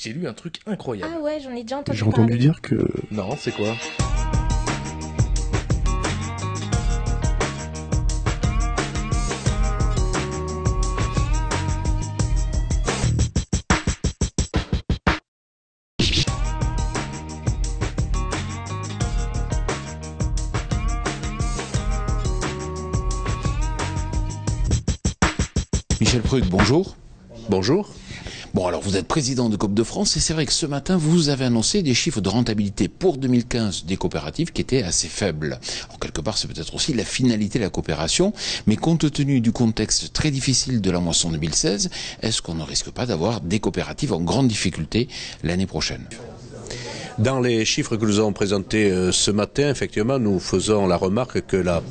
j'ai lu un truc incroyable. Ah ouais, j'en ai déjà entendu J'ai parler. entendu dire que... Non, c'est quoi? Michel Prud, bonjour. Bonjour. Bon, alors vous êtes président de Coop de France et c'est vrai que ce matin, vous avez annoncé des chiffres de rentabilité pour 2015 des coopératives qui étaient assez faibles. Alors, quelque part, c'est peut-être aussi la finalité de la coopération, mais compte tenu du contexte très difficile de la moisson 2016, est-ce qu'on ne risque pas d'avoir des coopératives en grande difficulté l'année prochaine ? Dans les chiffres que nous avons présentés ce matin, effectivement, nous faisons la remarque que la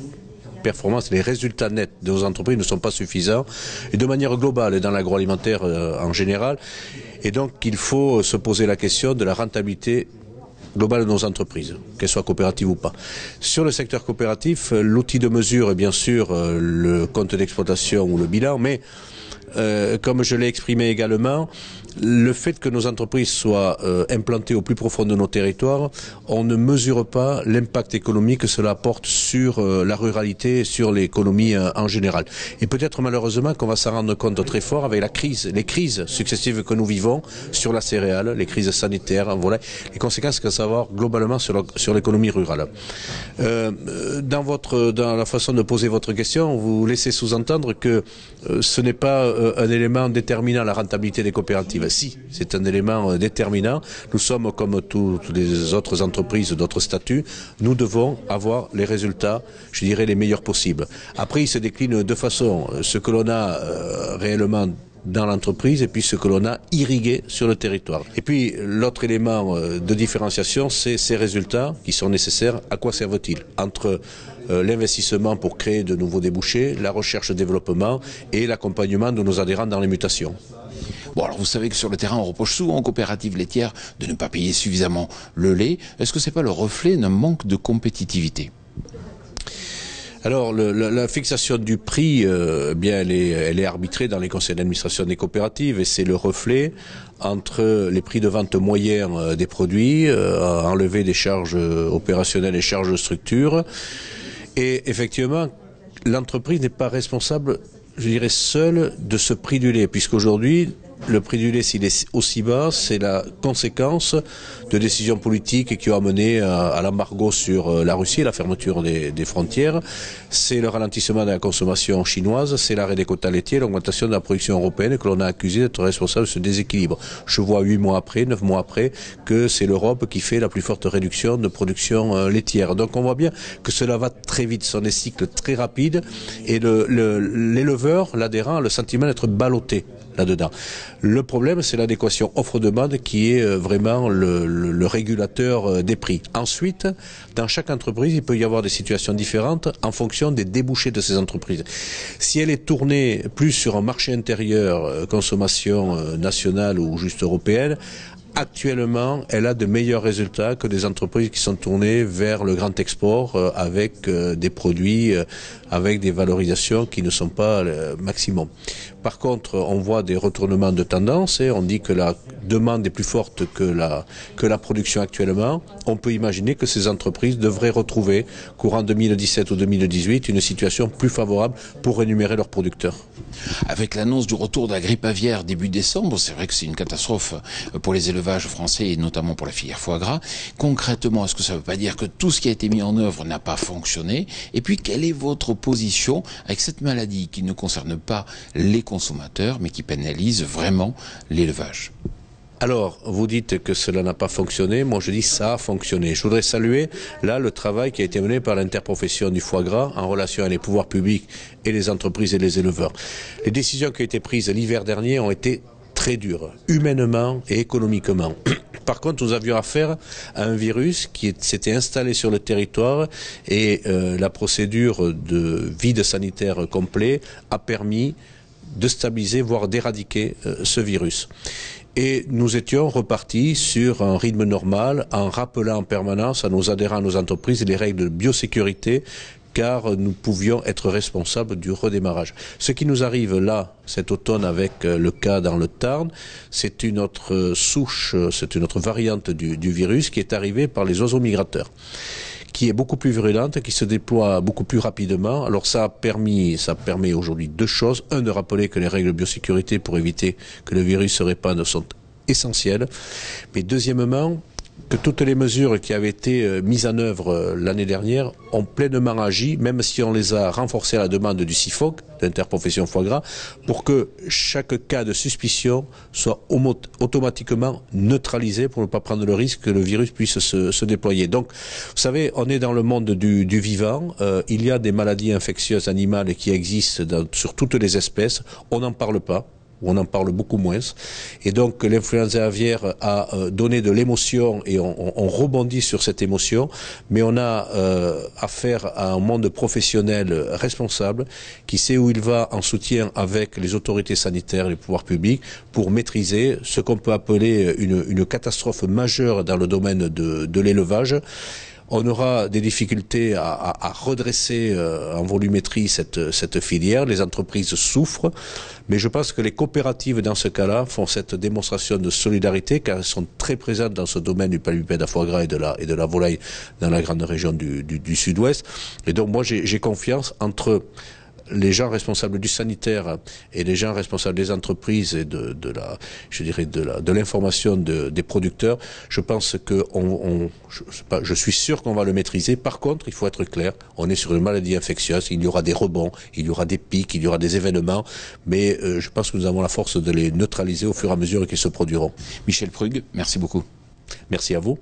performance, les résultats nets de nos entreprises ne sont pas suffisants, et de manière globale et dans l'agroalimentaire en général. Et donc, il faut se poser la question de la rentabilité globale de nos entreprises, qu'elles soient coopératives ou pas. Sur le secteur coopératif, l'outil de mesure est bien sûr le compte d'exploitation ou le bilan, mais comme je l'ai exprimé également, le fait que nos entreprises soient implantées au plus profond de nos territoires, on ne mesure pas l'impact économique que cela apporte sur la ruralité et sur l'économie en général. Et peut-être malheureusement qu'on va s'en rendre compte très fort avec les crises successives que nous vivons sur la céréale, les crises sanitaires, voilà, les conséquences que ça va avoir globalement sur l'économie rurale. Dans la façon de poser votre question, vous laissez sous-entendre que ce n'est pas un élément déterminant la rentabilité des coopératives. Si, c'est un élément déterminant. Nous sommes comme toutes les autres entreprises d'autres statuts. Nous devons avoir les résultats, je dirais, les meilleurs possibles. Après, il se décline de deux façons. Ce que l'on a réellement dans l'entreprise et puis ce que l'on a irrigué sur le territoire. Et puis l'autre élément de différenciation, c'est ces résultats qui sont nécessaires. À quoi servent-ils? Entre l'investissement pour créer de nouveaux débouchés, la recherche-développement et l'accompagnement de nos adhérents dans les mutations. Bon, alors vous savez que sur le terrain, on reproche souvent aux coopératives laitières de ne pas payer suffisamment le lait. Est-ce que c'est pas le reflet d'un manque de compétitivité ? Alors, la fixation du prix, bien, elle est arbitrée dans les conseils d'administration des coopératives et c'est le reflet entre les prix de vente moyens des produits, enlever des charges opérationnelles et charges de structure. Et effectivement, l'entreprise n'est pas responsable, je dirais, seule de ce prix du lait, puisqu'aujourd'hui, le prix du lait, s'il est aussi bas, c'est la conséquence de décisions politiques qui ont amené à l'embargo sur la Russie, la fermeture des frontières. C'est le ralentissement de la consommation chinoise, c'est l'arrêt des quotas laitiers, l'augmentation de la production européenne que l'on a accusé d'être responsable de ce déséquilibre. Je vois 8 mois après, 9 mois après, que c'est l'Europe qui fait la plus forte réduction de production laitière. Donc on voit bien que cela va très vite, ce sont des cycles très rapides et l'éleveur, l'adhérent, a le sentiment d'être ballotté là-dedans. Le problème, c'est l'adéquation offre-demande qui est vraiment le régulateur des prix. Ensuite, dans chaque entreprise, il peut y avoir des situations différentes en fonction des débouchés de ces entreprises. Si elle est tournée plus sur un marché intérieur, consommation nationale ou juste européenne, actuellement, elle a de meilleurs résultats que des entreprises qui sont tournées vers le grand export avec des produits, avec des valorisations qui ne sont pas maximum. Par contre, on voit des retournements de tendance et on dit que la demande est plus forte que la production actuellement. On peut imaginer que ces entreprises devraient retrouver, courant 2017 ou 2018, une situation plus favorable pour rémunérer leurs producteurs. Avec l'annonce du retour de la grippe aviaire début décembre, c'est vrai que c'est une catastrophe pour les élevages français et notamment pour la filière foie gras. Concrètement, est-ce que ça ne veut pas dire que tout ce qui a été mis en œuvre n'a pas fonctionné? Et puis, quelle est votre position avec cette maladie qui ne concerne pas les consommateurs, mais qui pénalise vraiment l'élevage? Alors, vous dites que cela n'a pas fonctionné. Moi, je dis ça a fonctionné. Je voudrais saluer, là, le travail qui a été mené par l'interprofession du foie gras en relation avec les pouvoirs publics et les entreprises et les éleveurs. Les décisions qui ont été prises l'hiver dernier ont été très dures, humainement et économiquement. Par contre, nous avions affaire à un virus qui s'était installé sur le territoire et la procédure de vide sanitaire complet a permis de stabiliser, voire d'éradiquer ce virus. Et nous étions repartis sur un rythme normal en rappelant en permanence à nos adhérents, à nos entreprises, les règles de biosécurité car nous pouvions être responsables du redémarrage. Ce qui nous arrive là, cet automne, avec le cas dans le Tarn, c'est une autre souche, c'est une autre variante du virus qui est arrivée par les oiseaux migrateurs, qui est beaucoup plus virulente, qui se déploie beaucoup plus rapidement. Alors ça permet aujourd'hui deux choses. Un, de rappeler que les règles de biosécurité pour éviter que le virus se répande sont essentielles. Mais deuxièmement, que toutes les mesures qui avaient été mises en œuvre l'année dernière ont pleinement agi, même si on les a renforcées à la demande du CIFOC, l'interprofession foie gras, pour que chaque cas de suspicion soit automatiquement neutralisé pour ne pas prendre le risque que le virus puisse se déployer. Donc, vous savez, on est dans le monde du vivant. Il y a des maladies infectieuses animales qui existent sur toutes les espèces. On n'en parle pas. Où on en parle beaucoup moins. Et donc l'influenza aviaire a donné de l'émotion et on rebondit sur cette émotion, mais on a affaire à un monde professionnel responsable qui sait où il va en soutien avec les autorités sanitaires et les pouvoirs publics pour maîtriser ce qu'on peut appeler une catastrophe majeure dans le domaine de l'élevage. On aura des difficultés à redresser en volumétrie cette filière. Les entreprises souffrent, mais je pense que les coopératives dans ce cas-là font cette démonstration de solidarité car elles sont très présentes dans ce domaine du paludipède à foie gras et de la volaille dans la grande région du sud-ouest. Et donc moi j'ai confiance entre les gens responsables du sanitaire et les gens responsables des entreprises et de l'information des producteurs. Je pense que je suis sûr qu'on va le maîtriser. Par contre, il faut être clair, on est sur une maladie infectieuse, il y aura des rebonds, il y aura des pics, il y aura des événements, mais je pense que nous avons la force de les neutraliser au fur et à mesure qu'ils se produiront. Michel Prug, merci beaucoup. Merci à vous.